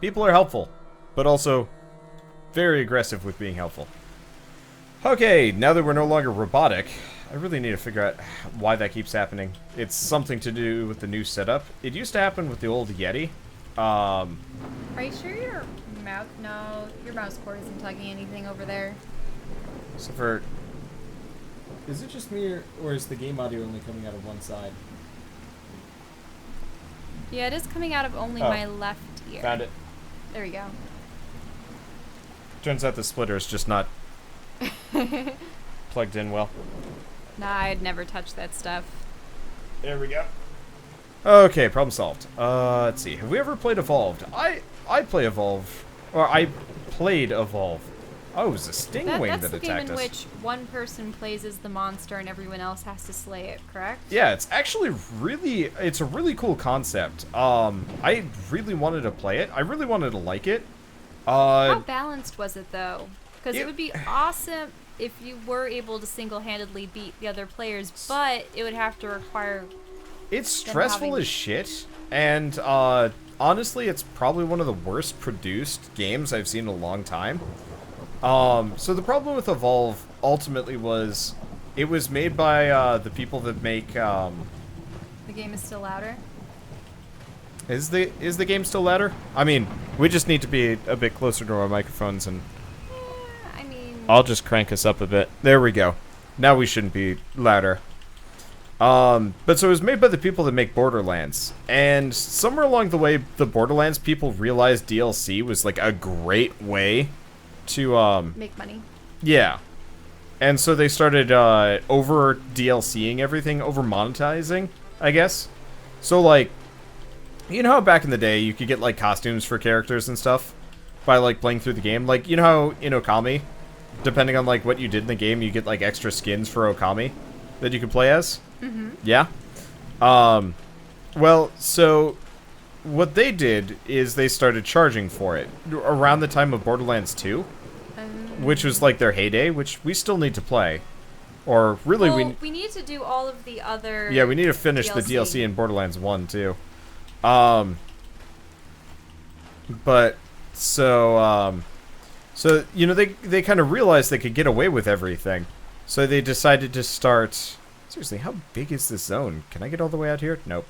People are helpful, but also very aggressive with being helpful. Okay, now that we're no longer robotic, I really need to figure out why that keeps happening. It's something to do with the new setup. It used to happen with the old Yeti. Are you sure your mouse... No, your mouse cord isn't tugging anything over there. So for... Is it just me, or is the game audio only coming out of one side? Yeah, it is coming out of only my left ear. Found it. There we go. Turns out the splitter is just not plugged in well. Nah, I'd never touch that stuff. There we go. Okay, problem solved. Let's see. Have we ever played Evolved? I play Evolve. Or I played Evolve. Oh, it was a stingwing that attacked us. That's the game in which one person plays as the monster and everyone else has to slay it, correct? Yeah, it's actually it's a really cool concept. I really wanted to play it. I really wanted to like it. How balanced was it, though? Because it would be awesome if you were able to single-handedly beat the other players, but it would have to require... It's stressful as shit, and honestly, it's probably one of the worst produced games I've seen in a long time. So the problem with Evolve ultimately was it was made by the people that make... The game is still louder? Is the game still louder? I mean, we just need to be a bit closer to our microphones, and I mean... I'll just crank us up a bit. There we go. Now we shouldn't be louder. But so it was made by the people that make Borderlands, and somewhere along the way, the Borderlands people realized DLC was like a great way to make money. Yeah. And so they started over DLCing everything, over monetizing, I guess. So like, you know how back in the day you could get like costumes for characters and stuff by like playing through the game? Like, you know how in Okami, depending on like what you did in the game, you get like extra skins for Okami that you can play as? Mm-hmm. Yeah? Well, so what they did is they started charging for it around the time of Borderlands 2, which was like their heyday, which we still need to play. Or really, we need to do all of the other... Yeah, we need to finish the DLC in Borderlands 1 too. But so you know, they kind of realized they could get away with everything, so they decided to start. Seriously, how big is this zone? Can I get all the way out here? Nope.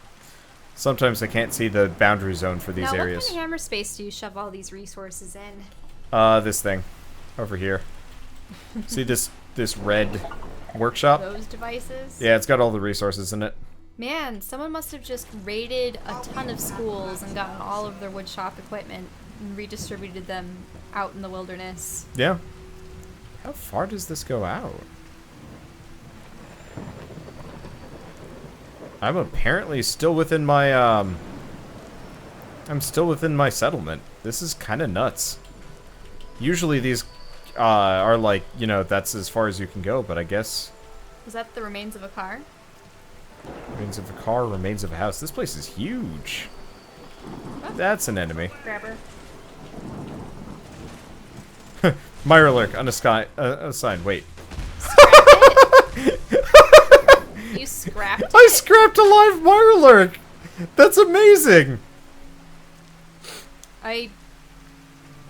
Sometimes I can't see the boundary zone for these areas. What kind of hammer space do you shove all these resources in? This thing over here. See this red workshop? Those devices? Yeah, it's got all the resources in it. Man, someone must have just raided a ton of schools and gotten all of their woodshop equipment and redistributed them out in the wilderness. Yeah. How far does this go out? I'm apparently still within my, I'm still within my settlement. This is kind of nuts. Usually these, are like, you know, that's as far as you can go, but I guess... Was that the remains of a car? Remains of a car, remains of a house. This place is huge. Oh. That's an enemy. Grab her. Mirrorlurk, unassigned. Wait. You scrapped it? I scrapped a live Mirrorlurk! That's amazing!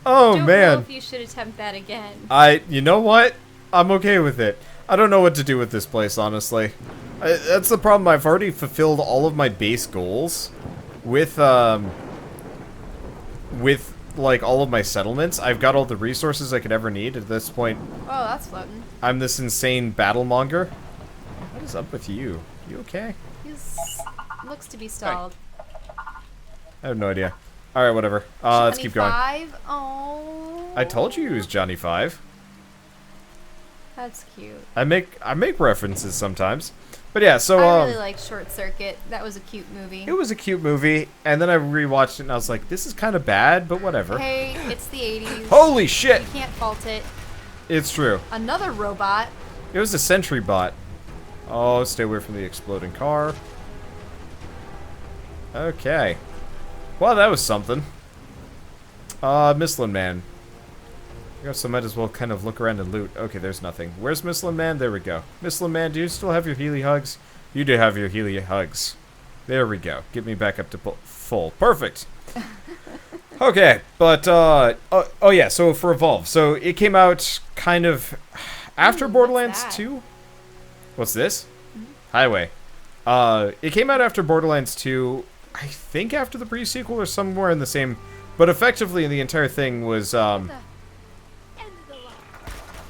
Don't know if you should attempt that again. You know what? I'm okay with it. I don't know what to do with this place, honestly. That's the problem. I've already fulfilled all of my base goals with like all of my settlements. I've got all the resources I could ever need at this point. Oh, that's floating. I'm this insane battlemonger. What is up with you? You okay? He looks to be stalled. I have no idea. Alright, whatever. Let's keep going. Johnny 5? Oh. I told you he was Johnny 5. That's cute. I make references sometimes. But yeah, so I really like Short Circuit. That was a cute movie. It was a cute movie, and then I rewatched it and I was like, this is kind of bad, but whatever. Hey, it's the 80s. Holy shit! You can't fault it. It's true. Another robot. It was a sentry bot. Oh, stay away from the exploding car. Okay. Well, that was something. Misslin Man. I guess I might as well kind of look around and loot. Okay, there's nothing. Where's Misslin Man? There we go. Misslin Man, do you still have your Healy Hugs? You do have your Healy Hugs. There we go. Get me back up to full. Perfect. Okay, but oh yeah, so for Evolve, so it came out kind of after Borderlands that? 2. What's this? Highway. It came out after Borderlands 2, I think after the pre-sequel or somewhere in the same, but effectively the entire thing was it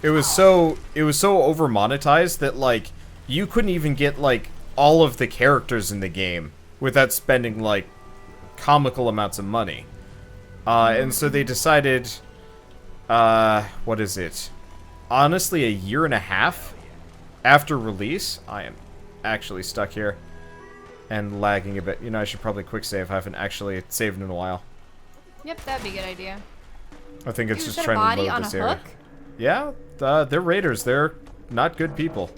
was so over monetized that like you couldn't even get like all of the characters in the game without spending like comical amounts of money. And so they decided, what is it? Honestly, a year and a half after release, I am actually stuck here and lagging a bit. You know, I should probably quick save. I haven't actually saved in a while. Yep, that'd be a good idea. I think it's Is just that a trying body to load on this a area. hook? Yeah, they're raiders. They're not good people.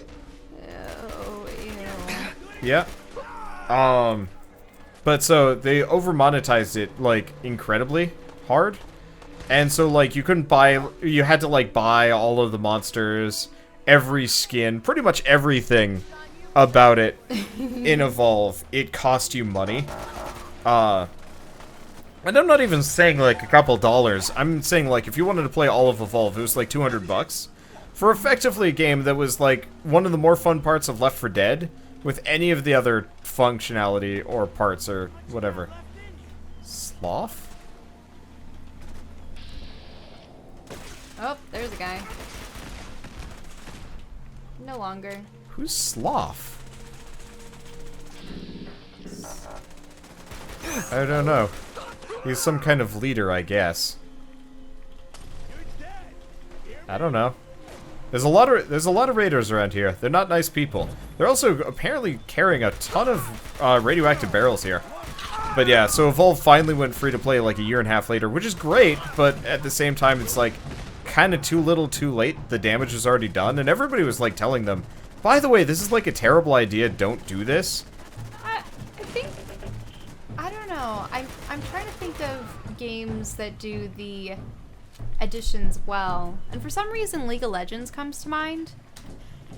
Oh, ew. Yeah. But so they over monetized it like incredibly hard. And so like you had to like buy all of the monsters, every skin, pretty much everything about it in Evolve. It cost you money. And I'm not even saying like a couple dollars. I'm saying like if you wanted to play all of Evolve, it was like $200 for effectively a game that was like one of the more fun parts of Left 4 Dead with any of the other functionality or parts or whatever. Sloth? Oh, there's a guy. No longer. Who's Sloth? I don't know. He's some kind of leader, I guess. I don't know. There's a lot of raiders around here. They're not nice people. They're also apparently carrying a ton of radioactive barrels here. But yeah, so Evolve finally went free to play like a year and a half later, which is great, but at the same time it's like kind of too little too late. The damage was already done, and everybody was like telling them, by the way, this is like a terrible idea, don't do this. I think, I don't know. I'm trying to think of games that do the additions well, and for some reason League of Legends comes to mind.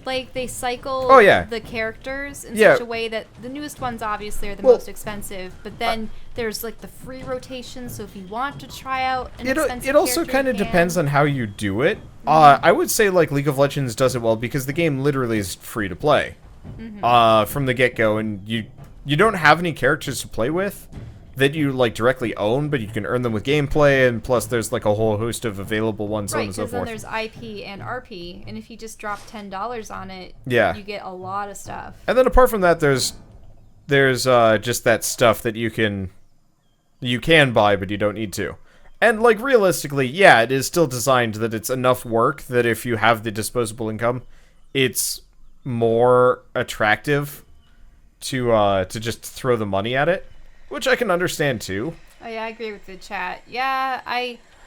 Like they cycle the characters in such a way that the newest ones obviously are the most expensive, but then there's like the free rotation, so if you want to try out an expensive it also kind of depends on how you do it. I would say like League of Legends does it well because the game literally is free to play from the get-go, and you don't have any characters to play with that you like directly own, but you can earn them with gameplay, and plus there's like a whole host of available ones, so on and so forth. Right, because then there's IP and RP, and if you just drop $10 on it, you get a lot of stuff. And then apart from that, there's just that stuff that you can buy, but you don't need to. And like realistically, yeah, it is still designed that it's enough work that if you have the disposable income, it's more attractive to just throw the money at it. Which I can understand too. Oh yeah, I agree with the chat. Yeah,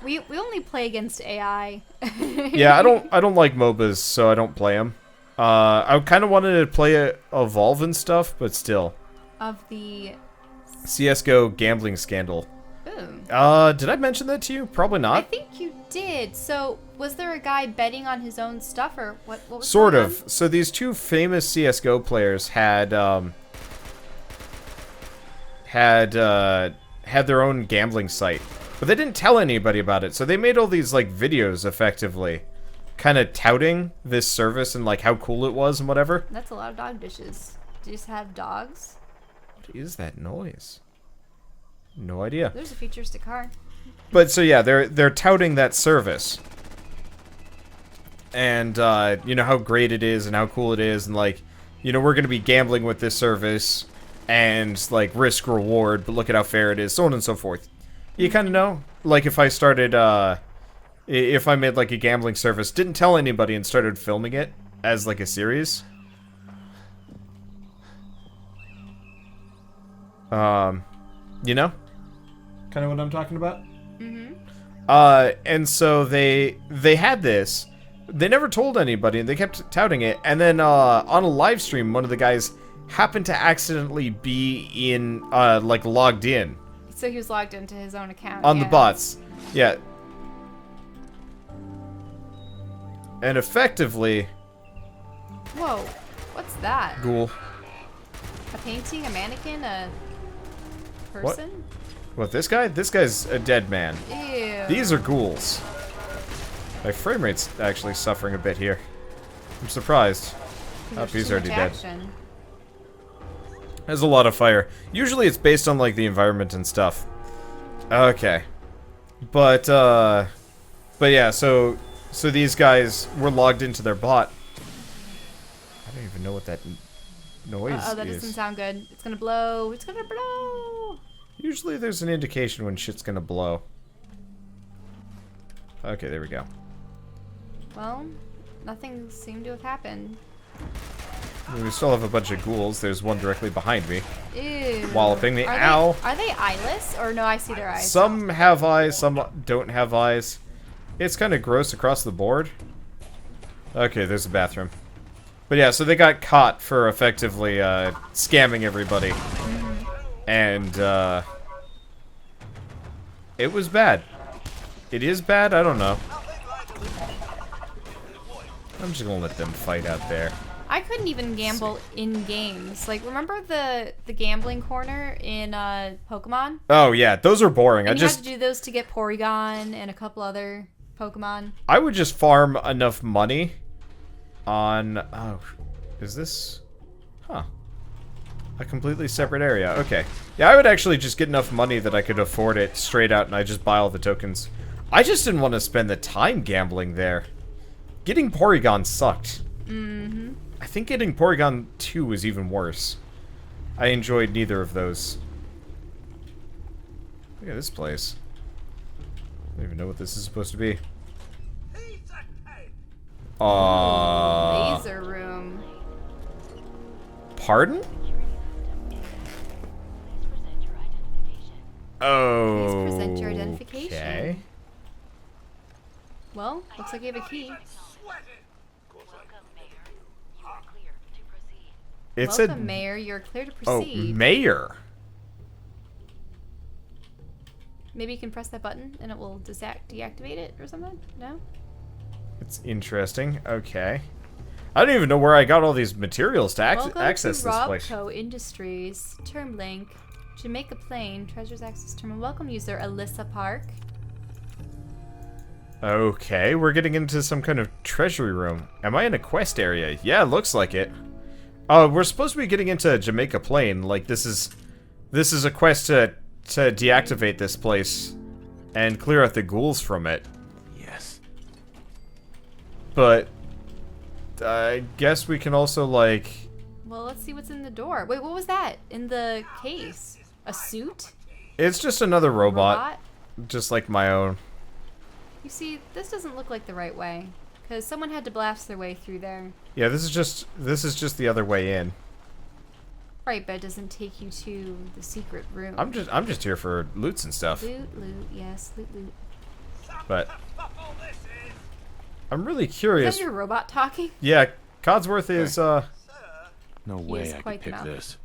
we only play against AI. Yeah, I don't like MOBAs, so I don't play them. I kind of wanted to play Evolve and stuff, but still. Of the CSGO gambling scandal. Ooh. Did I mention that to you? Probably not. I think you did. So, was there a guy betting on his own stuff, or what was sort going of. on? So these two famous CSGO players had their own gambling site, but they didn't tell anybody about it. So they made all these like videos, effectively, kind of touting this service and like how cool it was and whatever. That's a lot of dog dishes. Do you just have dogs? What is that noise? No idea. There's a futuristic car. But so yeah, they're touting that service, and you know how great it is and how cool it is, and like, you know, we're gonna be gambling with this service. And like risk reward, but look at how fair it is, so on and so forth. You kind of know, like if I started, if I made like a gambling service, didn't tell anybody, and started filming it as like a series. You know, kind of what I'm talking about. And so they had this. They never told anybody, and they kept touting it. And then on a live stream, one of the guys happened to accidentally be in, like, logged in. So he was logged into his own account. On the bots. Yeah. And effectively... Whoa. What's that? Ghoul. A painting? A mannequin? A person? What, this guy? This guy's a dead man. Ew. These are ghouls. My frame rate's actually suffering a bit here. I'm surprised. Oh, There's he's too already much dead. action. There's a lot of fire. Usually it's based on, like, the environment and stuff. Okay. But yeah, so these guys were logged into their bot. I don't even know what that noise Oh, that is. doesn't sound good. It's gonna blow. It's gonna blow. Usually there's an indication when shit's gonna blow. Okay, there we go. Well, nothing seemed to have happened. We still have a bunch of ghouls. There's one directly behind me. Ew. Walloping me. Are Ow! Are they eyeless? Or no, I see their eyes. Some have eyes, some don't have eyes. It's kind of gross across the board. Okay, there's a bathroom. But yeah, so they got caught for effectively scamming everybody. And it was bad. It is bad? I don't know. I'm just gonna let them fight out there. I couldn't even gamble in games. Like, remember the gambling corner in Pokemon? Oh yeah, those are boring. And you had to do those to get Porygon and a couple other Pokemon. I would just farm enough money on... Oh, is this... Huh. A completely separate area. Okay. Yeah, I would actually just get enough money that I could afford it straight out and I just buy all the tokens. I just didn't want to spend the time gambling there. Getting Porygon sucked. Mm-hmm. I think getting Porygon 2 was even worse. I enjoyed neither of those. Look at this place. I don't even know what this is supposed to be. Laser room. Pardon? Oh. Please present your identification. Okay. Well, looks like you have a key. It Welcome, said Mayor. You're clear to Oh, proceed. Mayor. Maybe you can press that button and it will deactivate it or something? No? It's interesting. Okay. I don't even know where I got all these materials to access Welcome this to place. Robco Industries. Term link. Jamaica Plain. Treasures access terminal. Welcome user Alyssa Park. Okay, we're getting into some kind of treasury room. Am I in a quest area? Yeah, it looks like it. Oh, we're supposed to be getting into Jamaica Plain. Like, this is a quest to deactivate this place and clear out the ghouls from it. Yes. But I guess we can also, like... Well, let's see what's in the door. Wait, what was that in the case? A suit? It's just another robot, just like my own. You see, this doesn't look like the right way, because someone had to blast their way through there. Yeah, this is just the other way in. Right, but it doesn't take you to the secret room. I'm just here for loots and stuff. Loot, yes, loot. But I'm really Is curious. that your robot talking? Yeah, Codsworth is No He way is I quite could the pick mouth. this.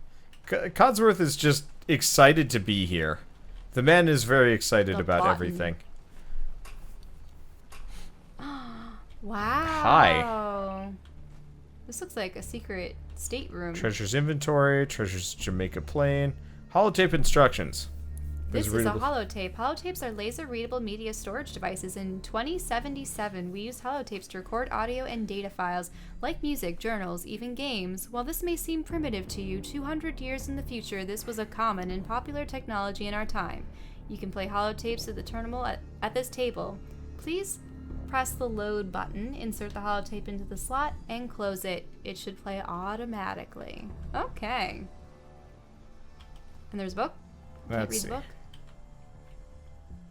Codsworth is just excited to be here. The man is very excited The about button. everything. Wow. Hi. This looks like a secret stateroom. Treasures inventory, treasures Jamaica Plain, holotape instructions. This There's is a readable- holotape. Holotapes are laser-readable media storage devices. In 2077, we used holotapes to record audio and data files, like music, journals, even games. While this may seem primitive to you, 200 years in the future, this was a common and popular technology in our time. You can play holotapes at the terminal at this table. Please press the load button, insert the holotape into the slot, and close it. It should play automatically. Okay. And there's a book. Can I Let's read see. the book?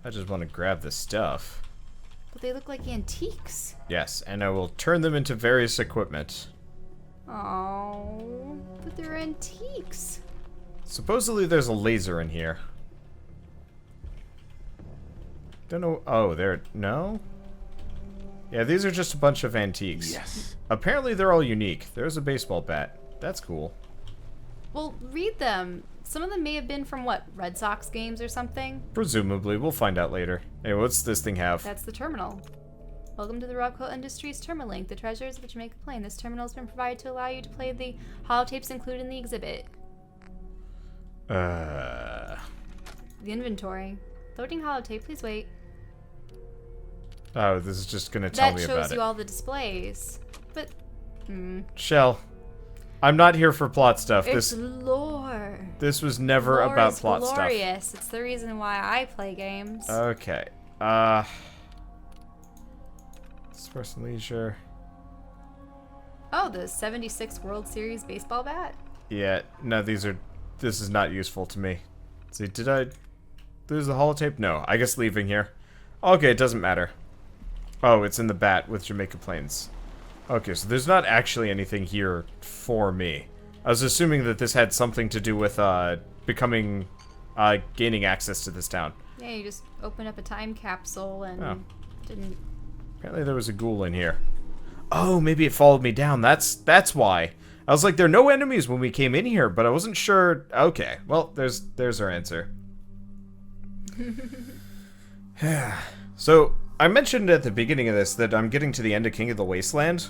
I just want to grab the stuff. But they look like antiques. Yes, and I will turn them into various equipment. Oh, but they're antiques. Supposedly there's a laser in here. Don't know. Oh, there. No? Yeah, these are just a bunch of antiques. Yes. Apparently they're all unique. There's a baseball bat. That's cool. Well, read them. Some of them may have been from, what, Red Sox games or something? Presumably. We'll find out later. Hey, what's this thing have? That's the terminal. Welcome to the Robco Industries Terminal Link, the treasures of the Jamaica Plain. This terminal has been provided to allow you to play the holotapes included in the exhibit. the inventory. Loading holotape, please wait. Oh, this is just gonna tell me That about shows it. you all the displays. But, Shell, I'm not here for plot stuff. it's This lore. was never Lore about is plot glorious. It's the reason why I play games. stuff. Okay. Sports and leisure. Oh, the 76 World Series baseball bat? Yeah, no, this is not useful to me. See, did I lose the holotape? No, I guess leaving here. Okay, it doesn't matter. Oh, it's in the bat with Jamaica Plains. Okay, so there's not actually anything here for me. I was assuming that this had something to do with, gaining access to this town. Yeah, you just open up a time capsule and Oh. didn't... Apparently there was a ghoul in here. Oh, maybe it followed me down. That's why. I was like, there are no enemies when we came in here, but I wasn't sure. Okay, well, there's our answer. So, I mentioned at the beginning of this that I'm getting to the end of King of the Wasteland.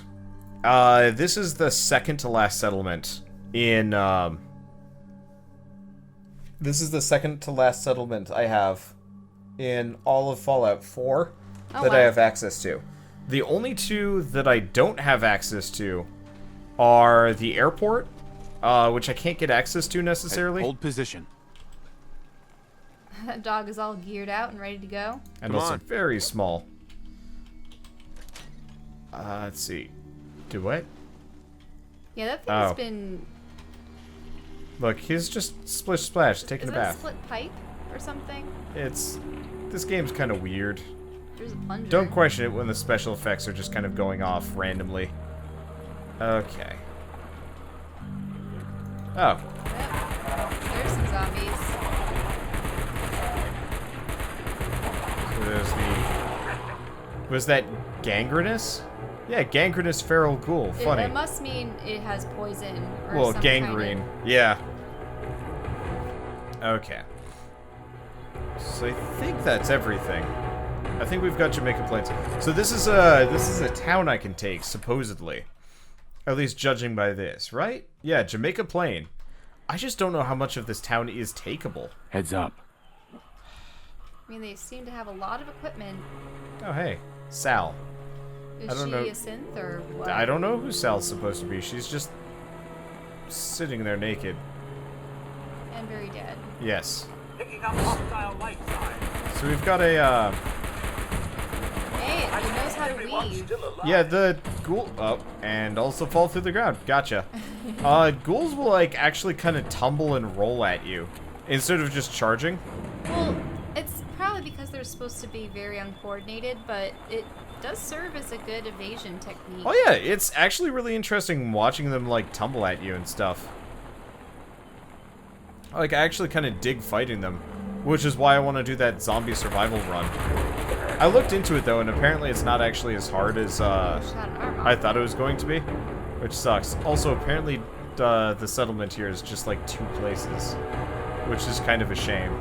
This is the second to last settlement in, This is the second to last settlement I have in all of Fallout 4 that I wow. have access to. The only two that I don't have access to are the airport, which I can't get access to necessarily, Hold position. That dog is all geared out and ready to go. and Come also on. very small. Let's see. Do what? Yeah, that thing's Oh. been... Look, he's just splish splash, taking Is a that a bath. split pipe or something? This game's kind of weird. There's a plunger. Don't question it when the special effects are just kind of going off randomly. Okay. Oh, Yep. There's some zombies. so there's the... Was that gangrenous? Yeah, gangrenous feral ghoul. Funny. It must mean it has poison or Well, some gangrene. kind Yeah. Okay. So I think that's everything. I think we've got Jamaica Plains. So this is a town I can take, supposedly. At least judging by this, right? Yeah, Jamaica Plain. I just don't know how much of this town is takeable. Heads up. I mean, they seem to have a lot of equipment. Oh, hey. Sal. Is I don't she know. a synth or what? I don't know who Sal's supposed to be. She's just sitting there naked. And very dead. Yes. Picking up hostile light signs. So we've got a, Hey, it knows how to Everyone's weave. still alive. yeah, the ghoul... Oh, and also fall through the ground. Gotcha. Ghouls will, like, actually kind of tumble and roll at you instead of just charging. Well, it's probably because they're supposed to be very uncoordinated, but it does serve as a good evasion technique. Oh, yeah, it's actually really interesting watching them, like, tumble at you and stuff. Like, I actually kind of dig fighting them, which is why I want to do that zombie survival run. I looked into it, though, and apparently it's not actually as hard as, Shot an arm I off. thought it was going to be, which sucks. Also, apparently, the settlement here is just like 2 places, which is kind of a shame.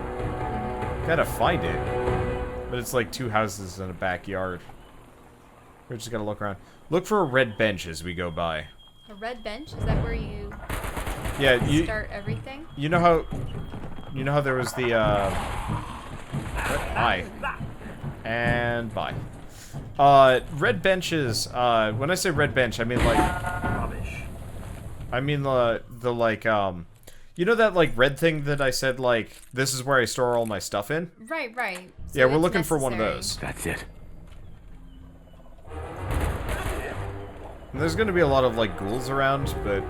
Gotta find it, but it's like 2 houses and a backyard. We just gotta look around. Look for a red bench as we go by. A red bench? Is that where you Yeah, you start everything? know how there was the hi and bye. Red benches. When I say red bench, I mean like. Rubbish. I mean the like you know that like red thing that I said like this is where I store all my stuff in? Right, right. So Yeah, we're it's looking for one of necessary. those. That's it. And there's gonna be a lot of like ghouls around, but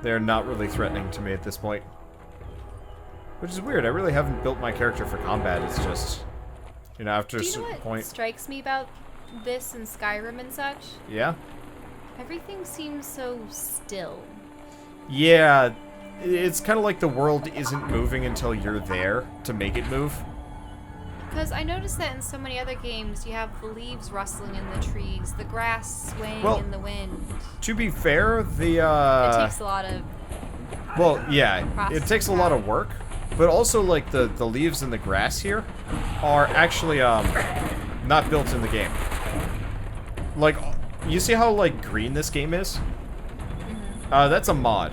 they're not really threatening to me at this point. Which is weird. I really haven't built my character for combat. It's just, you know, after a Do you know certain what point. strikes me about this and Skyrim and such? Yeah. Everything seems so still. Yeah. It's kind of like the world isn't moving until you're there to make it move. Because I noticed that in so many other games, you have the leaves rustling in the trees, the grass swaying Well, in the wind. To be fair, the It takes a lot of... well, yeah, process it takes a lot of work, but also like the leaves and the grass here are actually not built in the game. Like, you see how like green this game is? That's a mod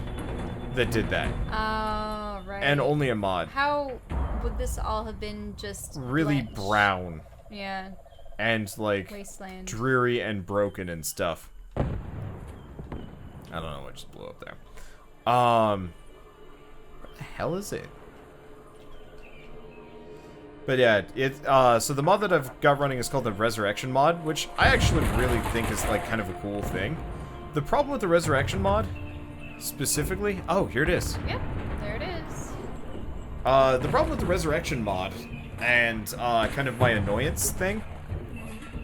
that did that. Oh, right. And only a mod. How would this all have been just Really blenched? brown. Yeah. And, like, Wasteland. dreary and broken and stuff. I don't know what just blew up there. What the hell is it? But yeah, so the mod that I've got running is called the Resurrection mod, which I actually really think is, like, kind of a cool thing. The problem with the Resurrection mod, specifically... Oh, here it is. Yep, there it is. The problem with the Resurrection mod, and, kind of my annoyance thing,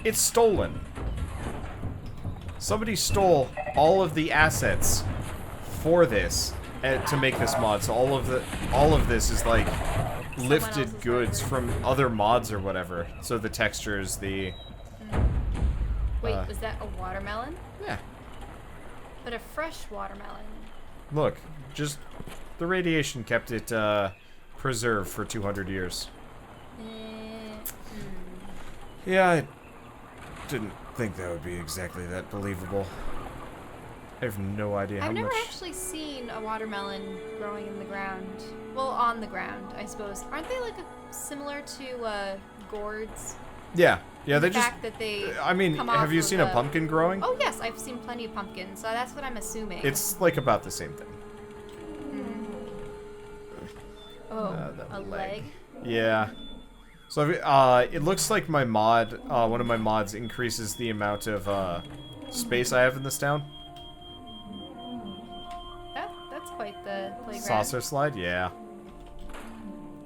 it's stolen. Somebody stole all of the assets for this, to make this mod, so all of this is, like... lifted goods from other mods or whatever. So the textures, the... Wait, was that a watermelon? Yeah. But a fresh watermelon. Look, just... the radiation kept it, preserved for 200 years. Yeah, I didn't think that would be exactly that believable. I have no idea how I've much... never actually seen a watermelon growing in the ground. Well, on the ground, I suppose. Aren't they like similar to gourds? Yeah, yeah, they the just... fact that they I mean, come have off you of seen a pumpkin growing? Oh yes, I've seen plenty of pumpkins, so that's what I'm assuming. It's like about the same thing. Oh, that a leg? Yeah. So it looks like my mod, one of my mods increases the amount of space I have in this town. That's quite the playground. Saucer slide, yeah.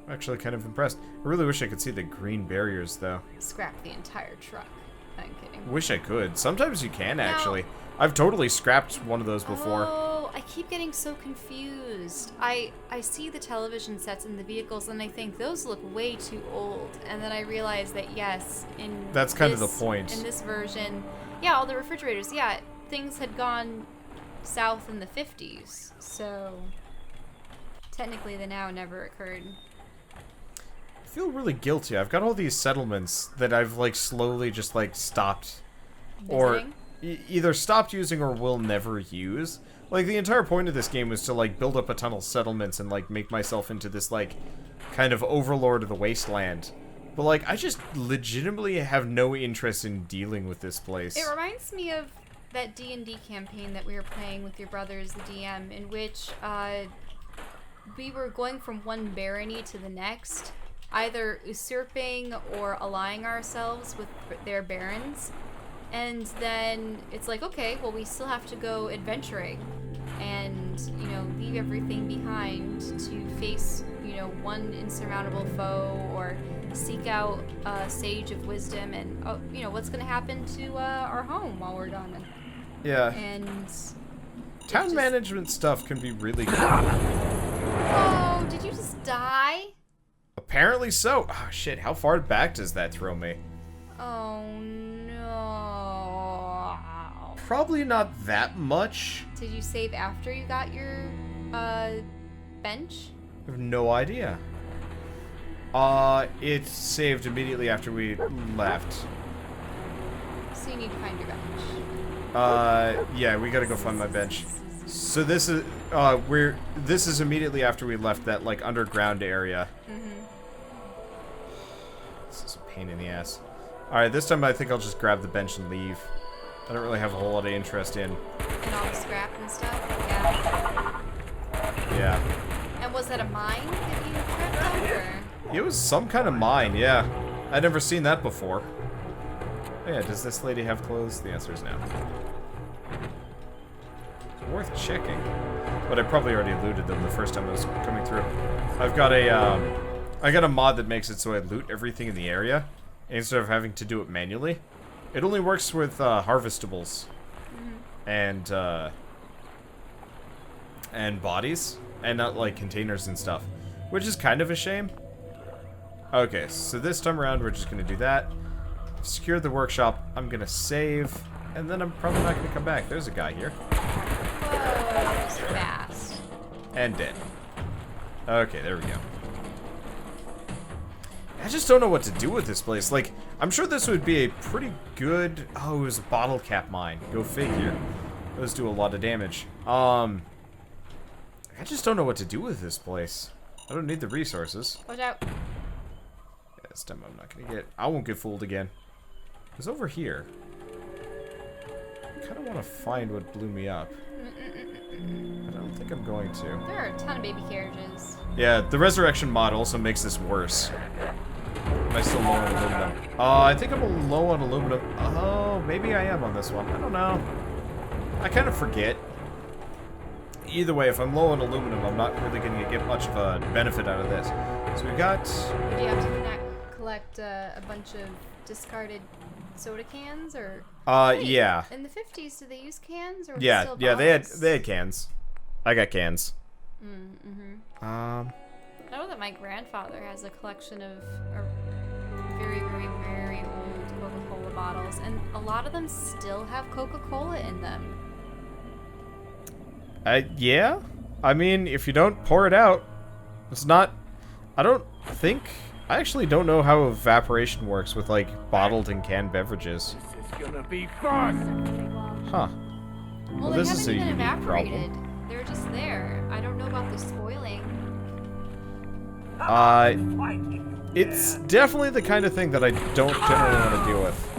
I'm actually kind of impressed. I really wish I could see the green barriers, though. Scrap the entire truck. I'm kidding. Wish I could. Sometimes you can, Now- actually. I've totally scrapped one of those before. Oh, I keep getting so confused. I see the television sets and the vehicles and I think those look way too old. And then I realize that yes, in That's kind of this- the point. In this version, yeah, all the refrigerators, yeah, things had gone south in the 50s. So technically the now never occurred. I feel really guilty. I've got all these settlements that I've, like, slowly just, like, stopped. Or Visiting? either stopped using or will never use. Like, the entire point of this game was to, like, build up a ton of settlements and, like, make myself into this, like, kind of overlord of the Wasteland. But, like, I just legitimately have no interest in dealing with this place. It reminds me of that D&D campaign that we were playing with your brothers, the DM, in which we were going from one barony to the next, either usurping or allying ourselves with their barons. And then it's like, okay, well, we still have to go adventuring and, you know, leave everything behind to face, you know, one insurmountable foe or seek out a sage of wisdom and, oh, you know, what's going to happen to our home while we're done. Yeah. And Town management stuff can be really good. Oh, did you just die? Apparently so. Oh, shit. How far back does that throw me? Oh, no. Probably not that much. Did you save after you got your bench? I have no idea. It saved immediately after we left. So you need to find your bench. Yeah, we gotta go find my bench. So this is, this is immediately after we left that, like, underground area. This is a pain in the ass. Alright, this time I think I'll just grab the bench and leave. I don't really have a whole lot of interest in. And all the scrap and stuff? Yeah. Yeah. And was that a mine that you tripped over? It was some kind of mine, yeah. I'd never seen that before. Oh, yeah, does this lady have clothes? The answer is no. It's worth checking. But I probably already looted them the first time I was coming through. I've got a, I got a mod that makes it so I loot everything in the area instead of having to do it manually. It only works with, harvestables. And bodies. And not, like, containers and stuff. Which is kind of a shame. Okay, so this time around we're just gonna do that. Secure the workshop. I'm gonna save. And then I'm probably not gonna come back. There's a guy here. Whoa, that was fast. And dead. Okay, there we go. I just don't know what to do with this place. Like, I'm sure this would be a pretty good... Oh, it was a bottle cap mine. Go figure. Those do a lot of damage. I just don't know what to do with this place. I don't need the resources. Watch out. Yeah, this time I'm not gonna get... I won't get fooled again. Because over here... I kind of want to find what blew me up. I don't think I'm going to. There are a ton of baby carriages. Yeah, the resurrection mod also makes this worse. Am I still low on aluminum? I think I'm low on aluminum. Oh, maybe I am on this one. I don't know. I kind of forget. Either way, if I'm low on aluminum, I'm not really going to get much of a benefit out of this. So we got... Would you have to collect a bunch of discarded soda cans, or... Wait, yeah. In the 50s, did they use cans, or was it Yeah, still yeah, bottles? they had cans. I got cans. I know that my grandfather has a collection of very, very, very old Coca-Cola bottles, and a lot of them still have Coca-Cola in them. Yeah? I mean, if you don't pour it out, it's not... I don't think... I actually don't know how evaporation works with, like, bottled and canned beverages. This is gonna be fun. Huh. Well, they this haven't is a even unique evaporated. problem. They're just there. I don't know about the spoiling. It's definitely the kind of thing that I don't generally want to deal with.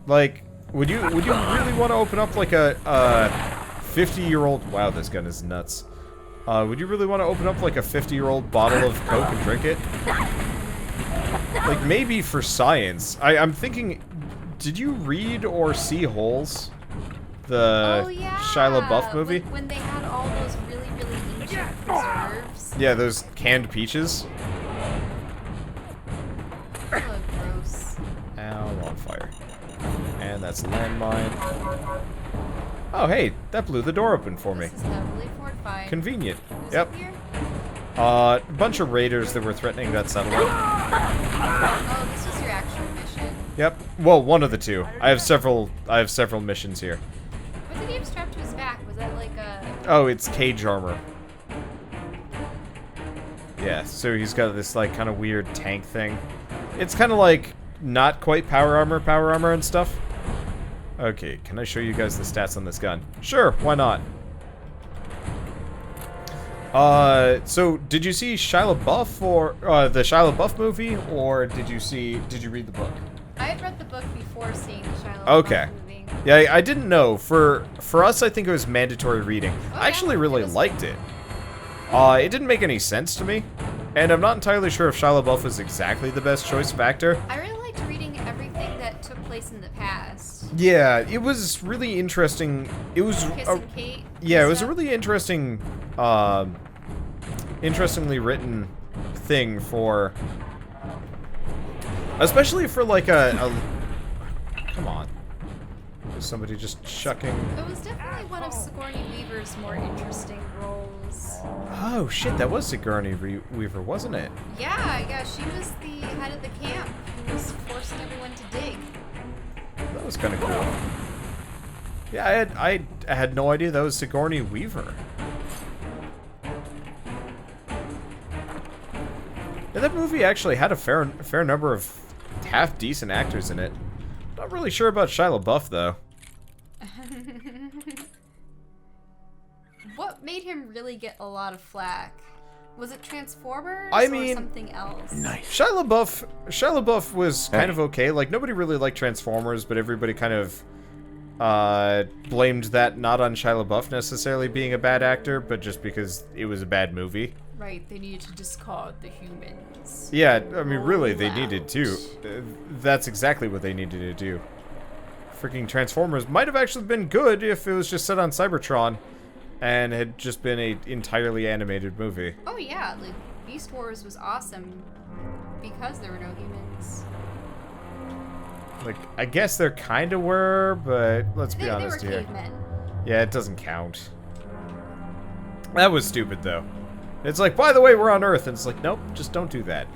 Like, would you really want to open up like a 50-year-old... Wow, this gun is nuts. Would you really want to open up like a 50-year-old bottle of Coke and drink it? Like, maybe for science. I'm thinking... Did you read or see Holes? The Oh, yeah. Shia LaBeouf movie? Like when they had all those really, really ancient preserves. Yeah, those canned peaches. Oh, gross. Ow, I'm on fire. And that's a landmine. Oh, hey, that blew the door open for me. This is heavily fortified. Convenient. Who's Yep. up here? A bunch of raiders that were threatening that settlement. Oh, this was your actual mission. Yep. Well, one of the two. I have several missions here. What did he have strapped to his back? Was that like a... Oh, it's cage armor. Yeah, so he's got this like kind of weird tank thing. It's kind of like not quite power armor and stuff. Okay, can I show you guys the stats on this gun? Sure, why not? So did you see Shia LaBeouf or the Shia LaBeouf movie, or did you read the book? I had read the book before seeing the Shia LaBeouf Okay. movie. Yeah, I didn't know. For us, I think it was mandatory reading. Oh, I actually yeah, really it was liked good. it. It didn't make any sense to me, and I'm not entirely sure if Shia LaBeouf was exactly the best choice of actor. I really liked reading everything that took place in the past. Yeah, it was really interesting. It was Kissing Kate. yeah, it was a stuff. really interesting, interestingly written thing for, especially for like a come on. Is somebody just chucking? It was definitely one of Sigourney Weaver's more interesting roles. Oh shit, that was Sigourney Weaver, wasn't it? Yeah, she was the head of the camp who was forcing everyone to dig. That was kind of cool. Yeah, I had no idea that was Sigourney Weaver. Yeah, that movie actually had a fair number of half decent actors in it. Not really sure about Shia LaBeouf though. What made him really get a lot of flack? Was it Transformers I or mean- something else? Nice. Shia LaBeouf was kind of okay. Like, nobody really liked Transformers, but everybody kind of blamed that not on Shia LaBeouf necessarily being a bad actor, but just because it was a bad movie. Right, they needed to discard the humans. Yeah, I mean, really, they Roll needed out. to. That's exactly what they needed to do. Freaking Transformers might have actually been good if it was just set on Cybertron and had just been a entirely animated movie. Oh yeah, like Beast Wars was awesome because there were no humans. Like, I guess there kind of were, but let's be They were honest here. cavemen. Yeah, it doesn't count. That was stupid, though. It's like, by the way, we're on Earth, and it's like, nope, just don't do that.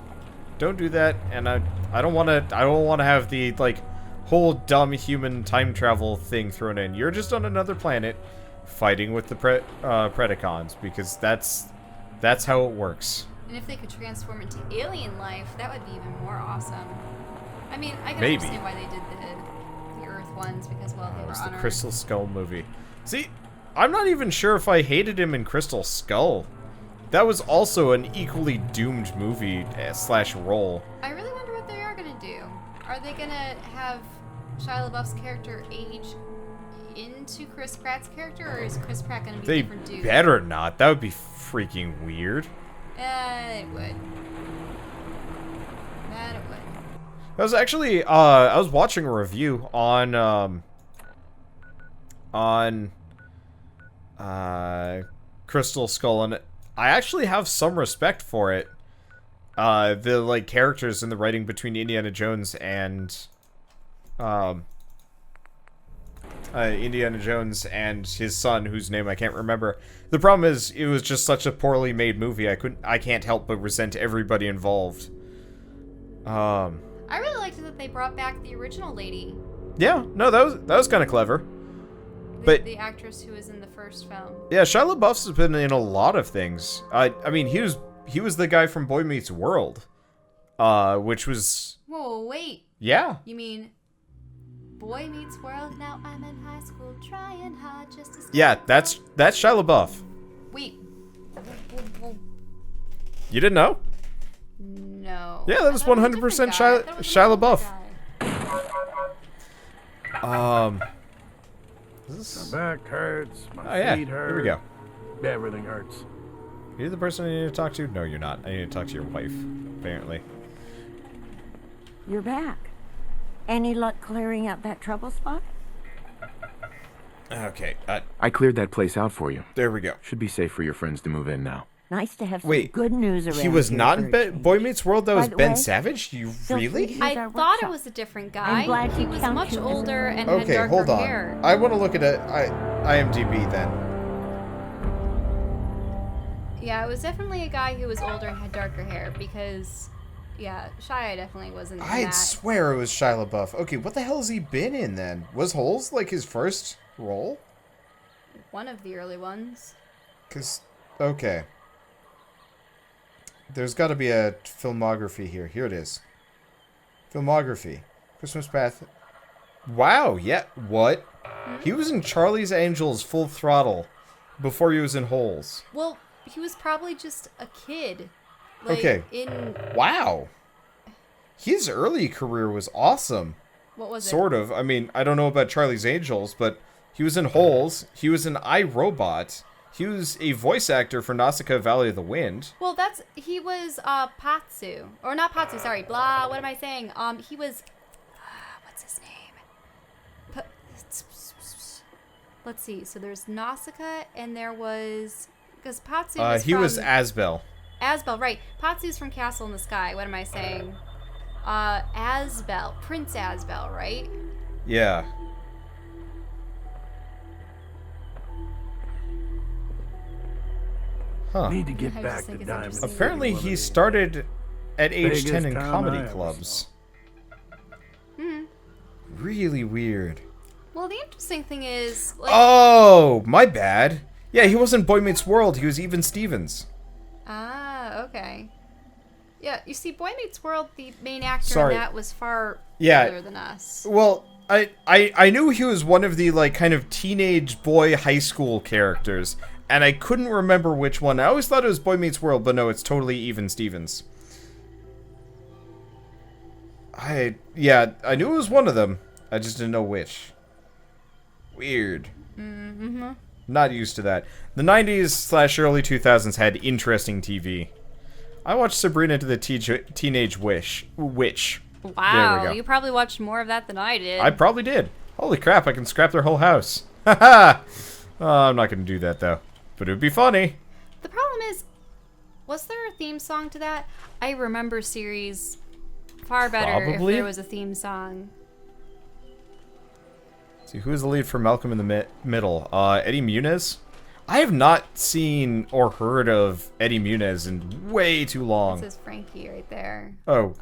Don't do that, and I don't want to have the, like, whole dumb human time travel thing thrown in. You're just on another planet fighting with the Predacons, because that's how it works. And if they could transform into alien life, that would be even more awesome. I mean, I can Maybe. understand why they did the Earth ones, because, well, they It were was on the Earth. Crystal Skull movie. See, I'm not even sure if I hated him in Crystal Skull. that was also an equally doomed movie slash role. I really wonder what they are gonna do. Are they gonna have Shia LaBeouf's character age into Chris Pratt's character, or is Chris Pratt gonna be They a different dude? better not. That would be freaking weird. It would. That it would. I was actually, I was watching a review on Crystal Skull, and I actually have some respect for it. The, like, characters in the writing between Indiana Jones and, his son, whose name I can't remember. The problem is, it was just such a poorly made movie, I can't help but resent everybody involved. I really liked that they brought back the original lady. Yeah, no, that was kind of clever. But The actress who was in the first film. yeah, Shia LaBeouf's been in a lot of things. I mean, he was the guy from Boy Meets World, which was Whoa, wait. yeah. You mean Boy Meets World? Now I'm in high school trying hard just to stay. Yeah, that's Shia LaBeouf. Wait. You didn't know? No. Yeah, that was I thought it 100% was a different guy. I Shia thought it was a Shia different LaBeouf. guy. Is this... My back hurts. My Oh yeah, feet hurt. here we go. Everything hurts. You're the person I need to talk to? No, you're not. I need to talk to your wife, apparently. You're back. Any luck clearing out that trouble spot? Okay, I cleared that place out for you. there we go. Should be safe for your friends to move in now. Nice to have some Wait, good news around He was here not for in a change. Boy Meets World? That By was the Ben way, Savage? You feel free really? to use I our thought it workshop. was a different I'm guy. glad He to was count much you as a older and Okay, had darker hold on. hair. I want to look at IMDb then. Yeah, it was definitely a guy who was older and had darker hair because, yeah, Shia definitely wasn't in I'd that. swear it was Shia LaBeouf. Okay, what the hell has he been in then? Was Holes like his first role? One of the early ones. Cause, okay. There's got to be a filmography here. Here it is. Filmography. Christmas Path. Wow, yeah, what? He was in Charlie's Angels Full Throttle before he was in Holes. Well, he was probably just a kid. Like, Okay. In, Wow. His early career was awesome. what was it? Sort of. I mean, I don't know about Charlie's Angels, but he was in Holes. He was in iRobot. He was a voice actor for Nausicaa Valley of the Wind. Well, he was Patsu. Or not Patsu, sorry. Blah, what am I saying? He was, what's his name? Let's see. So there's Nausicaa and there was, because Patsu was He from was Asbel. Asbel, right. Patsu's from Castle in the Sky. What am I saying? Asbel. Prince Asbel, right? Yeah. Huh. Need to get I just back think to it's Diamond. interesting. Apparently City, he one of started at age biggest 10 in town I comedy ever clubs. Hmm. Really weird. Well, the interesting thing is, like, Oh, my bad. Yeah, he wasn't Boy Meets World. He was Even Stevens. okay. Yeah, you see, Boy Meets World, the main actor Sorry. in that was far Yeah. older than us. Well, I knew he was one of the, like, kind of teenage boy high school characters, and I couldn't remember which one. I always thought it was Boy Meets World, but no, it's totally Even Stevens. Yeah, I knew it was one of them. I just didn't know which. Weird. Mm-hmm. Not used to that. The 90s / early 2000s had interesting TV. I watched Sabrina the Teenage Witch. Wow, go. you probably watched more of that than I did. I probably did. Holy crap, I can scrap their whole house. Haha! I'm not going to do that, though. But it would be funny. The problem is, was there a theme song to that? I remember series far better Probably. if there was a theme song. See, who is the lead for Malcolm in the Middle? Eddie Muniz? I have not seen or heard of Eddie Muniz in way too long. This is Frankie right there. Oh,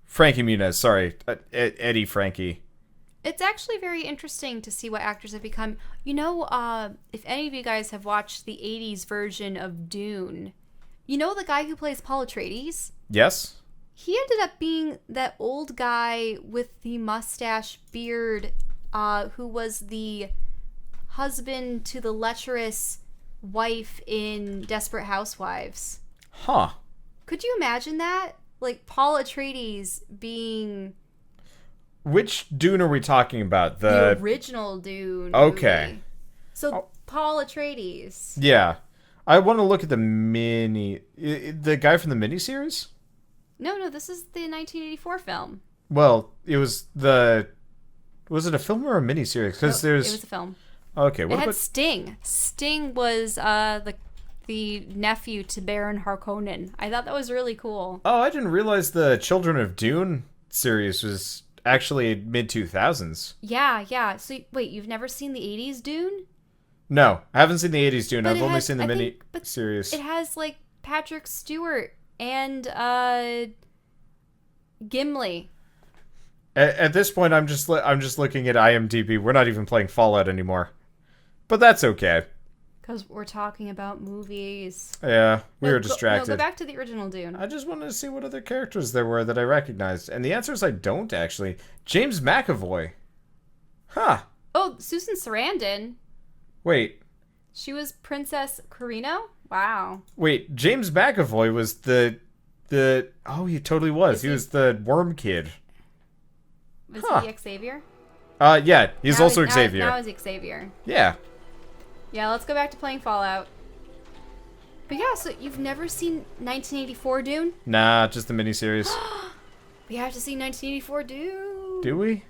Frankie Muniz, sorry. Eddie Frankie. It's actually very interesting to see what actors have become. You know, if any of you guys have watched the 80s version of Dune, you know the guy who plays Paul Atreides? Yes? He ended up being that old guy with the mustache beard who was the husband to the lecherous wife in Desperate Housewives. Huh. Could you imagine that? Like Paul Atreides being Which Dune are we talking about? the original Dune. Okay. Movie. So Paul Atreides. Yeah. I want to look at the the guy from the miniseries? No, this is the 1984 film. Well, it was was it a film or a miniseries? Because No, there's... It was a film. Okay, It what had about... Sting. Sting was the nephew to Baron Harkonnen. I thought that was really cool. Oh, I didn't realize the Children of Dune series was actually mid-2000s. Yeah. So wait, you've never seen the 80s Dune? No, I haven't seen the 80s Dune. But I've it only has- seen the I mini think- but series. It has like Patrick Stewart and Gimli. At this point, I'm just looking at IMDb. We're not even playing Fallout anymore, but that's okay. Because we're talking about movies. Yeah, we were Go distracted. back to the original Dune. I just wanted to see what other characters there were that I recognized, and the answer is I don't actually. James McAvoy. Huh. Oh, Susan Sarandon. Wait. She was Princess Carino? Wow. Wait. James McAvoy was the. Oh, he totally was. He was the worm kid. Was Huh. he Xavier? Yeah. He's Now also now- Xavier. Now he's Xavier. Yeah. Yeah, let's go back to playing Fallout. But yeah, so you've never seen 1984 Dune? Nah, just the miniseries. We have to see 1984 Dune. Do we?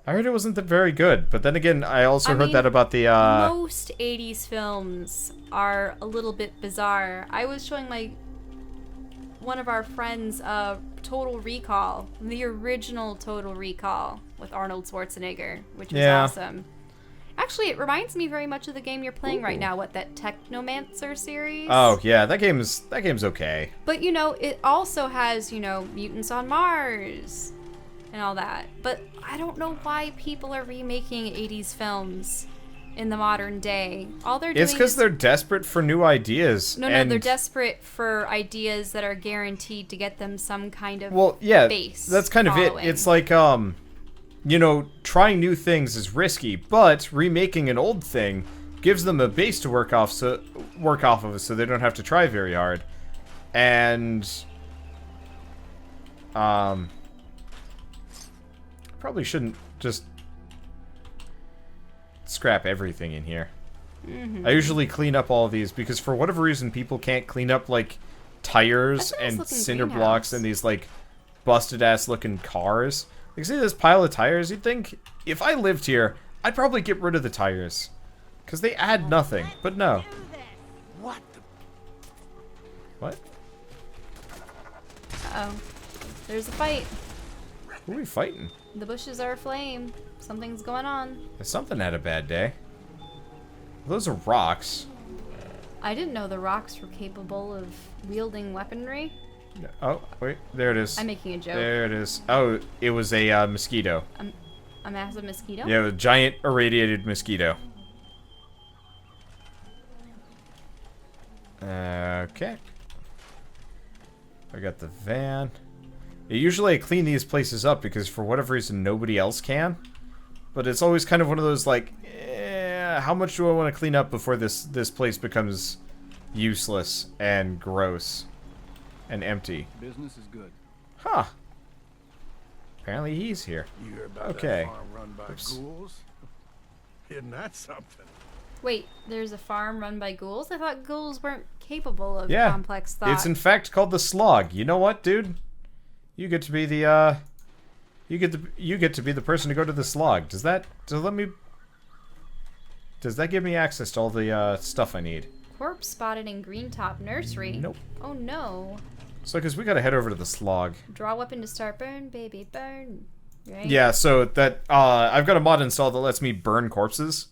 I heard it wasn't that very good, but then again, I also heard mean, that about the. Most 80s films are a little bit bizarre. I was showing one of our friends Total Recall, the original Total Recall with Arnold Schwarzenegger, which was Yeah. awesome. Actually, it reminds me very much of the game you're playing right now, that Technomancer series. Oh yeah, that game's okay. But it also has, mutants on Mars and all that. But I don't know why people are remaking 80s films in the modern day. All they're doing It's because is... they're desperate for new ideas. No, and they're desperate for ideas that are guaranteed to get them some kind of Well, yeah, base that's kind of following. it. It's like trying new things is risky, but remaking an old thing gives them a base to work off of, so they don't have to try very hard. And probably shouldn't just scrap everything in here. I usually clean up all of these because for whatever reason people can't clean up like tires That's a nice and looking cinder greenhouse. blocks and these like busted ass looking cars. You see this pile of tires? You'd think if I lived here, I'd probably get rid of the tires because they add nothing. But no. What the... What? Uh-oh. There's a fight. Who are we fighting? The bushes are aflame. Something's going on. Something had a bad day. Those are rocks. I didn't know the rocks were capable of wielding weaponry. Oh, wait. There it is. I'm making a joke. There it is. Oh, it was a mosquito. A massive mosquito? Yeah, a giant irradiated mosquito. Okay. I got the van. Usually I clean these places up because for whatever reason nobody else can. But it's always kind of one of those like, how much do I want to clean up before this place becomes useless and gross and empty? Business is good. Huh. Apparently he's here. You hear about Okay. that farm run by Oops. ghouls? Isn't that something? Wait, there's a farm run by ghouls? I thought ghouls weren't capable of Yeah. complex thought. It's in fact called the Slog. You know what, dude? You get to be the you get to be the person to go to the Slog. Does that give me access to all the stuff I need? Corpse spotted in Greentop Nursery. Nope. Oh no. So cuz we got to head over to the Slog. Draw weapon to start burn, baby, burn. Right? Yeah, so that I've got a mod installed that lets me burn corpses.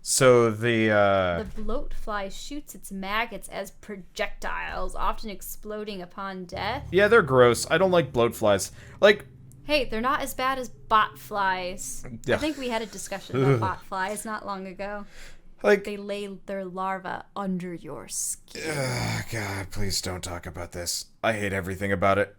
So the The bloatfly shoots its maggots as projectiles, often exploding upon death. yeah, they're gross. I don't like bloatflies. Like, Hey, they're not as bad as bot flies. I Ugh. think we had a discussion about bot flies not long ago. like They lay their larvae under your skin. God, please don't talk about this. I hate everything about it.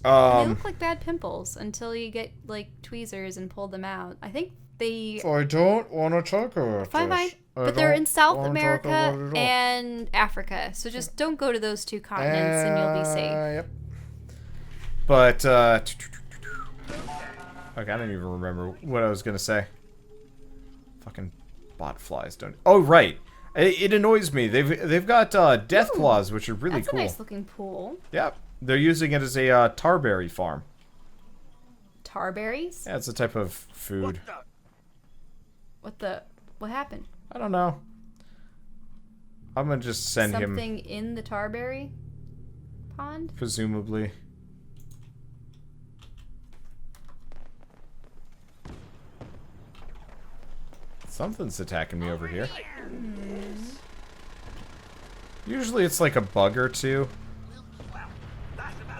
They look like bad pimples until you get like tweezers and pull them out. I think They I don't want to talk about fine, but they're in South America and Africa, so just don't go to those two continents and you'll be safe. Yep. But okay, I don't even remember what I was gonna say. Fucking bot flies don't. Oh right, it annoys me. They've got death claws, which are really That's cool. a nice looking pool. Yep, they're using it as a tarberry farm. Tarberries? Yeah, it's a type of food. What happened? I don't know. I'm gonna just send him. Something in the tarberry pond? Presumably. Something's attacking me over here. Usually it's like a bug or two.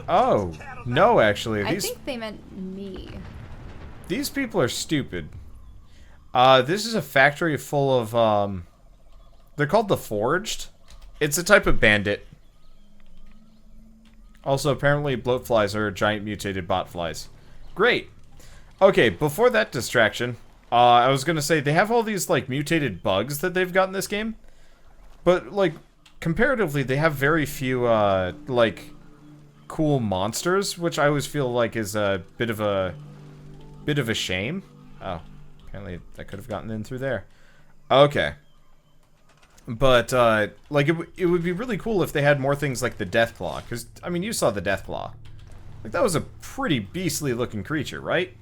Oh, no, actually. I think they meant me. These people are stupid. This is a factory full of, they're called the Forged. It's a type of bandit. Also, apparently, bloatflies are giant mutated bot flies. Great. Okay, before that distraction, I was gonna say, they have all these, like, mutated bugs that they've got in this game. But, like, comparatively, they have very few, like, cool monsters, which I always feel like is a bit of a shame. Oh, apparently I could have gotten in through there. Okay. But, like, it would be really cool if they had more things like the Deathclaw, because, I mean, you saw the Deathclaw. Like, that was a pretty beastly-looking creature, right?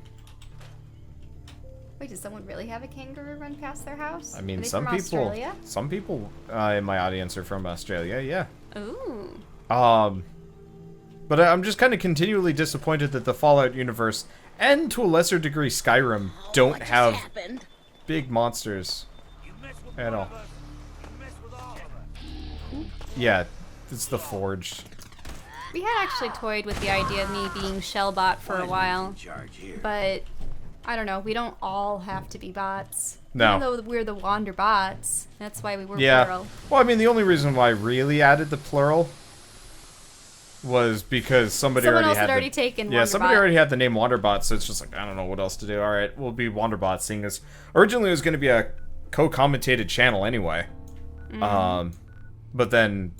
Wait, does someone really have a kangaroo run past their house? I mean, Are they some from people, Australia? in my audience are from Australia, yeah. Ooh. But I'm just kind of continually disappointed that the Fallout universe, and to a lesser degree Skyrim, don't have big monsters at all. Yeah, it's the Forged. We had actually toyed with the idea of me being Shellbot for a while, but I don't know. We don't all have to be bots. No. Even though we're the Wander bots, that's why we were Yeah. plural. Well, I mean, the only reason why I really added the plural was because Someone else had already taken Yeah, somebody Wanderbot. already had the name Wanderbot, so it's just like, I don't know what else to do. Alright, we'll be Wanderbot, seeing as originally it was going to be a co-commentated channel anyway. But then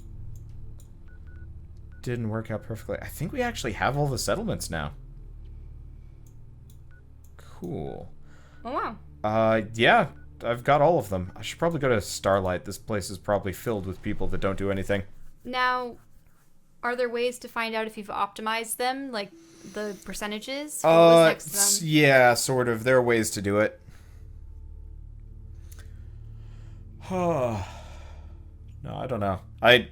didn't work out perfectly. I think we actually have all the settlements now. Cool. Oh, wow. Yeah, I've got all of them. I should probably go to Starlight. This place is probably filled with people that don't do anything. Now, are there ways to find out if you've optimized them, like the percentages? What was next to them? Yeah, sort of. There are ways to do it. No, I don't know. I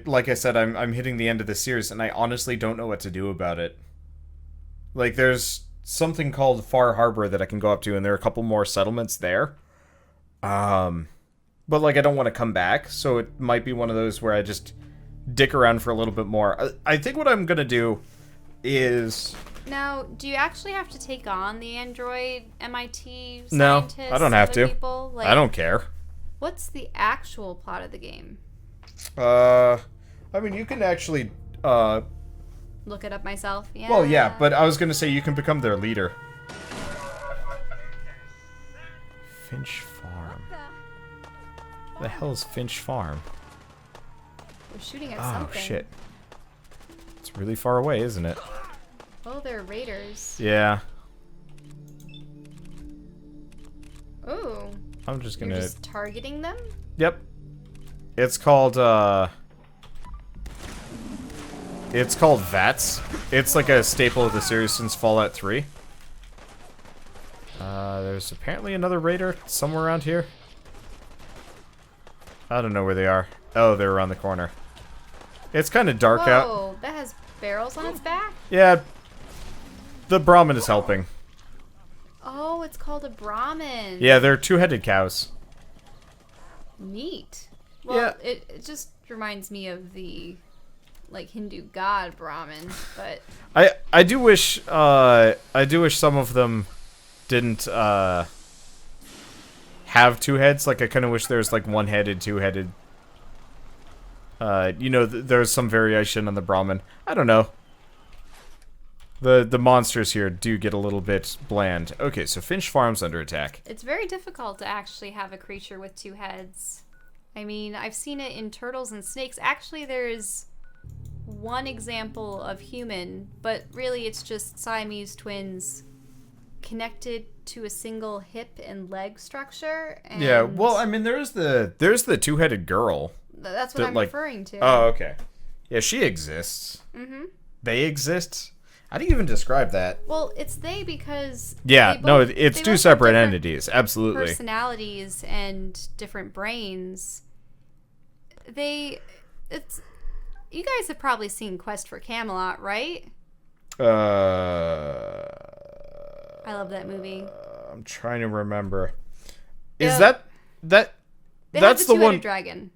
like I said, I'm hitting the end of the series, and I honestly don't know what to do about it. Like, there's something called Far Harbor that I can go up to, and there are a couple more settlements there. But, like, I don't want to come back, so it might be one of those where I just dick around for a little bit more. I think what I'm gonna do is... Now, do you actually have to take on the android MIT No, scientists? I don't have other to. People? Like, I don't care. What's the actual plot of the game? I mean, you can actually, Look it up myself. Yeah. well, yeah, but I was gonna say you can become their leader. Finch Farm. The hell is Finch Farm? We're shooting at Oh, something. shit. It's really far away, isn't it? Oh, they're raiders. Yeah. Ooh. I'm just You're gonna... just targeting them? Yep. It's called VATS. It's like a staple of the series since Fallout 3. There's apparently another raider somewhere around here. I don't know where they are. Oh, they're around the corner. It's kind of dark out. Whoa, that has barrels on its back? Yeah. The Brahmin is helping. Oh, it's called a Brahmin. Yeah, they're two-headed cows. Neat. Well, Yeah. it just reminds me of the, like, Hindu god Brahmin, but... I do wish some of them didn't have two heads. Like, I kind of wish there's like one-headed, two-headed. You know, there's some variation on the Brahmin. I don't know. The monsters here do get a little bit bland. Okay, so Finch Farm's under attack. It's very difficult to actually have a creature with 2 heads. I mean, I've seen it in turtles and snakes. Actually, there's one example of human, but really it's just Siamese twins connected to a single hip and leg structure. And Yeah, well, I mean, there's the 2-headed girl. that's what I'm referring to. Oh, okay. Yeah, she exists. Mm-hmm. They exist? How do you even describe that? Well, it's they because Yeah, they no, both- it's they 2 both have separate different entities. Absolutely. personalities and different brains. It's you guys have probably seen Quest for Camelot, right? I love that movie. I'm trying to remember. Is Yeah. that They that's have the the two-headed one? dragon.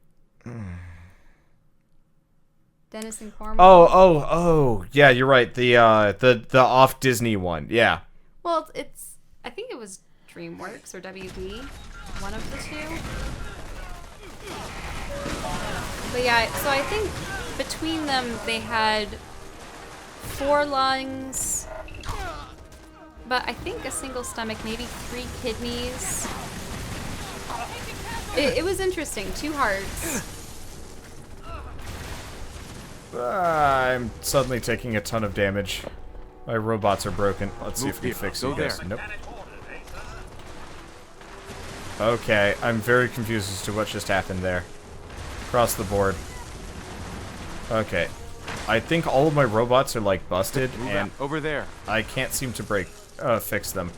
Dennis and Cornwall. Oh, yeah, you're right. The off Disney one. Yeah. Well, it's I think it was DreamWorks or WB, one of the two. But yeah, so I think between them they had 4 lungs, but I think a single stomach, maybe 3 kidneys. It was interesting. 2 hearts. I'm suddenly taking a ton of damage. My robots are broken. Let's see Move if we here. fix Go you guys. there. Nope. Okay, I'm very confused as to what just happened there. Across the board. Okay. I think all of my robots are like busted, Move and out. Over there. I can't seem to fix them.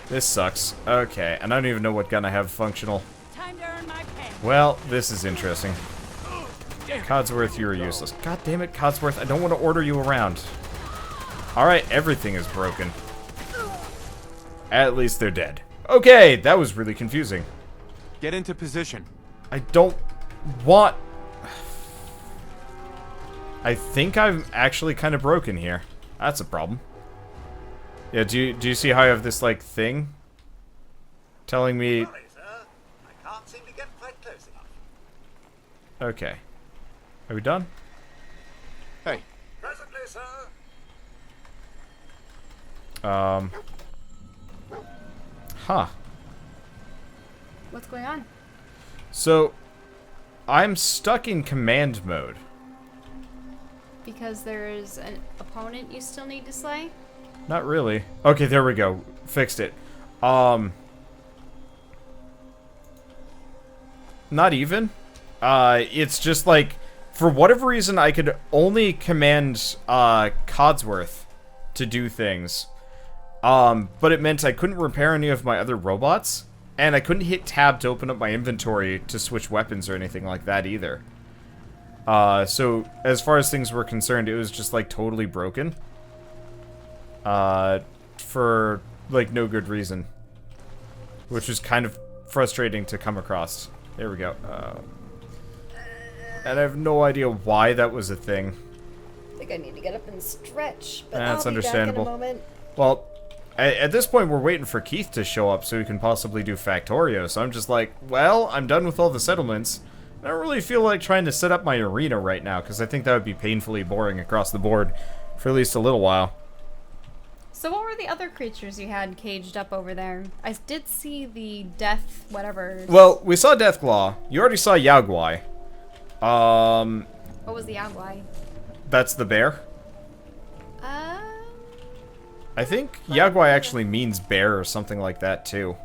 This sucks. Okay, and I don't even know what gun I have functional. Time to earn my pay. Well, this is interesting. Codsworth, you're useless. God damn it, Codsworth, I don't want to order you around. Alright, everything is broken. At least they're dead. Okay, that was really confusing. Get into position. I don't want... I think I'm actually kind of broken here. That's a problem. Yeah, do you see how I have this, like, thing? Telling me... Sorry, sir. I can't seem to get quite close enough. Okay. Are we done? Hey, Presently, sir. Huh. What's going on? So, I'm stuck in command mode. Because there's an opponent you still need to slay? Not really. Okay, there we go. Fixed it. Not even. It's just like, for whatever reason, I could only command, Codsworth to do things. But it meant I couldn't repair any of my other robots, and I couldn't hit tab to open up my inventory to switch weapons or anything like that either. So, as far as things were concerned, it was just, like, totally broken. For, like, no good reason. Which was kind of frustrating to come across. There we go. And I have no idea why that was a thing. I think I need to get up and stretch, but That's I'll be understandable. back in a moment. Well, at this point, we're waiting for Keith to show up so we can possibly do Factorio. So I'm just like, well, I'm done with all the settlements. I don't really feel like trying to set up my arena right now, because I think that would be painfully boring across the board for at least a little while. So what were the other creatures you had caged up over there? I did see the death whatever. Well, we saw Deathclaw. You already saw Yaguai. What was the Agwai? That's the bear. I think Yaguai actually means bear or something like that, too.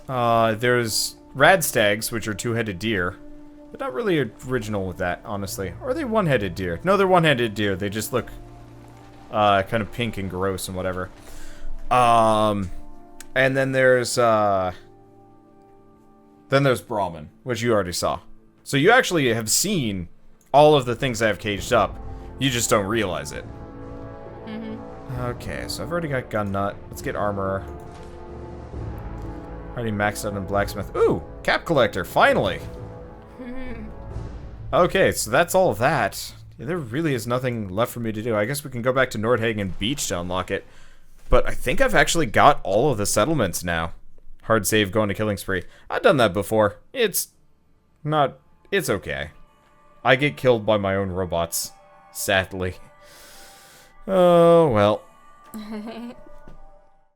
There's Radstags, which are 2-headed deer. They're not really original with that, honestly. Or are they 1-headed deer? No, they're 1-headed deer. They just look kind of pink and gross and whatever. And then there's Brahmin, which you already saw. So you actually have seen all of the things I have caged up. You just don't realize it. Okay, so I've already got Gun Nut. Let's get Armorer. Already maxed out on Blacksmith. Ooh, Cap Collector, finally! Okay, so that's all of that. Yeah, there really is nothing left for me to do. I guess we can go back to Nordhagen Beach to unlock it. But I think I've actually got all of the settlements now. Hard save, going to Killing Spree. I've done that before. It's okay. I get killed by my own robots. Sadly. Oh, well.